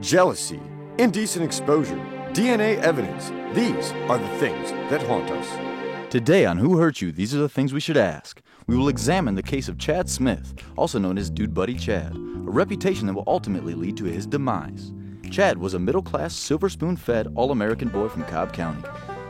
jealousy, indecent exposure, DNA evidence. These are the things that haunt us. Today on Who Hurt You, these are the things we should ask. We will examine the case of Chad Smith, also known as Dude Buddy Chad, a reputation that will ultimately lead to his demise. Chad was a middle-class, silver spoon-fed, all-American boy from Cobb County.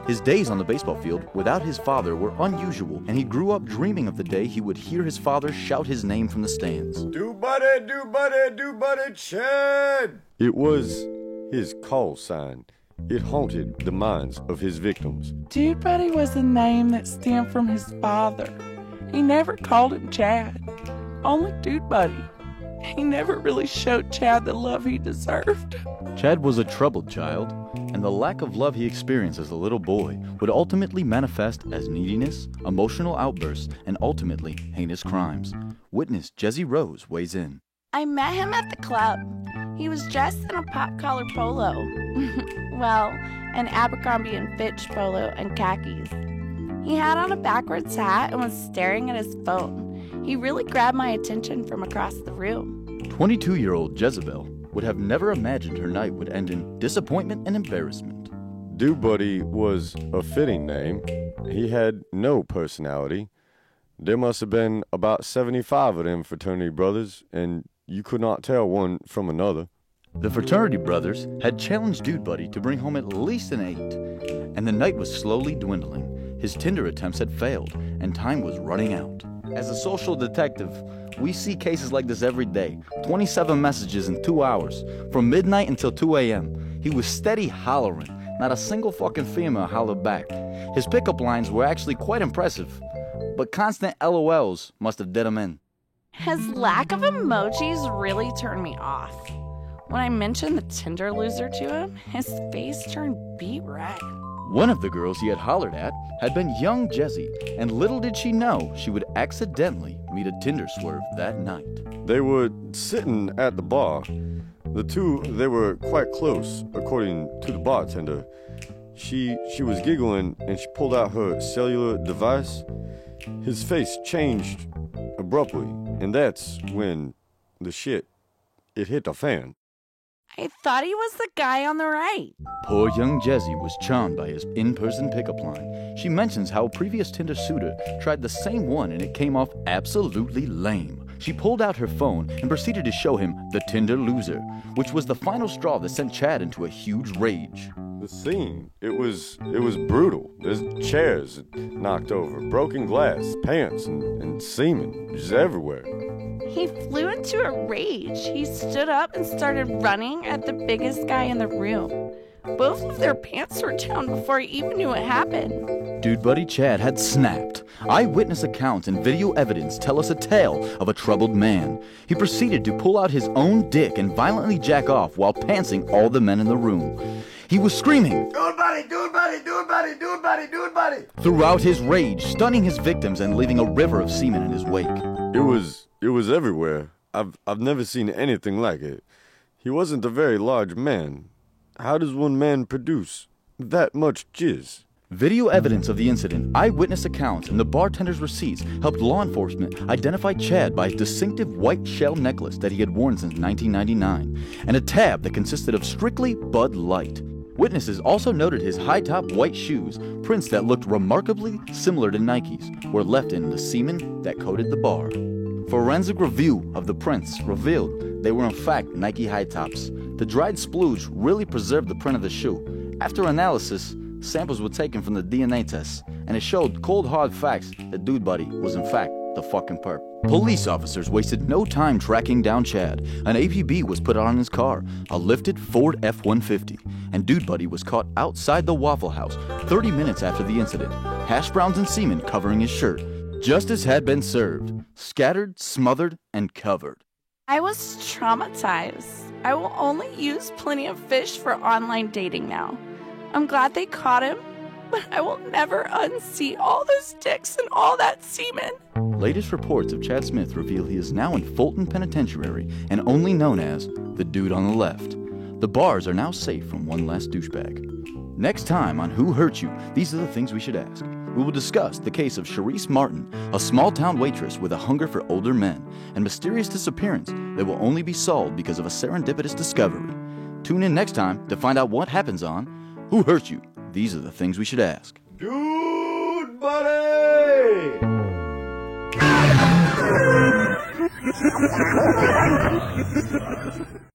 His days on the baseball field without his father were unusual, and he grew up dreaming of the day he would hear his father shout his name from the stands. Dude Buddy, Dude Buddy, Dude Buddy Chad! It was his call sign. It haunted the minds of his victims. Dude Buddy was a name that stemmed from his father. He never called him Chad, only Dude Buddy. He never really showed Chad the love he deserved. Chad was a troubled child, and the lack of love he experienced as a little boy would ultimately manifest as neediness, emotional outbursts, and ultimately heinous crimes. Witness Jesse Rose weighs in. I met him at the club. He was dressed in a pop-collar polo. Well, an Abercrombie & Fitch polo and khakis. He had on a backwards hat and was staring at his phone. He really grabbed my attention from across the room. 22-year-old Jezebel would have never imagined her night would end in disappointment and embarrassment. Dude Buddy was a fitting name. He had no personality. There must have been about 75 of them fraternity brothers, and you could not tell one from another. The fraternity brothers had challenged Dude Buddy to bring home at least an 8, and the night was slowly dwindling. His Tinder attempts had failed, and time was running out. As a social detective, we see cases like this every day. 27 messages in 2 hours, from midnight until 2 a.m. He was steady hollering. Not a single fucking female hollered back. His pickup lines were actually quite impressive, but constant LOLs must have did him in. His lack of emojis really turned me off. When I mentioned the Tinder loser to him, his face turned beet red. One of the girls he had hollered at had been young Jessie, and little did she know she would accidentally meet a Tinder swerve that night. They were sitting at the bar. The two, they were quite close, according to the bartender. She was giggling, and she pulled out her cellular device. His face changed abruptly, and that's when the shit, it hit the fan. I thought he was the guy on the right. Poor young Jessie was charmed by his in-person pickup line. She mentions how a previous Tinder suitor tried the same one and it came off absolutely lame. She pulled out her phone and proceeded to show him the Tinder loser, which was the final straw that sent Chad into a huge rage. The scene, it was brutal. There's chairs knocked over, broken glass, pants, and semen just everywhere. He flew into a rage. He stood up and started running at the biggest guy in the room. Both of their pants were down before he even knew what happened. Dude Buddy Chad had snapped. Eyewitness accounts and video evidence tell us a tale of a troubled man. He proceeded to pull out his own dick and violently jack off while pantsing all the men in the room. He was screaming, "Dude Buddy, Dude Buddy, Dude Buddy, Dude Buddy, Dude Buddy," throughout his rage, stunning his victims and leaving a river of semen in his wake. It was everywhere. I've never seen anything like it. He wasn't a very large man. How does one man produce that much jizz? Video evidence of the incident, eyewitness accounts, and the bartender's receipts helped law enforcement identify Chad by a distinctive white shell necklace that he had worn since 1999, and a tab that consisted of strictly Bud Light. Witnesses also noted his high-top white shoes, prints that looked remarkably similar to Nike's, were left in the semen that coated the bar. Forensic review of the prints revealed they were in fact Nike high tops. The dried splooge really preserved the print of the shoe. After analysis, samples were taken from the DNA tests, and it showed cold hard facts that Dude Buddy was in fact the fucking perp. Police officers wasted no time tracking down Chad. An APB was put on his car, a lifted Ford F-150, and Dude Buddy was caught outside the Waffle House 30 minutes after the incident, hash browns and semen covering his shirt. Justice had been served, scattered, smothered, and covered. I was traumatized. I will only use Plenty of Fish for online dating now. I'm glad they caught him, but I will never unsee all those dicks and all that semen. Latest reports of Chad Smith reveal he is now in Fulton Penitentiary and only known as the Dude on the Left. The bars are now safe from one last douchebag. Next time on Who Hurt You, these are the things we should ask. We will discuss the case of Sharice Martin, a small-town waitress with a hunger for older men, and mysterious disappearance that will only be solved because of a serendipitous discovery. Tune in next time to find out what happens on Who Hurt You? These are the things we should ask. Dude Buddy!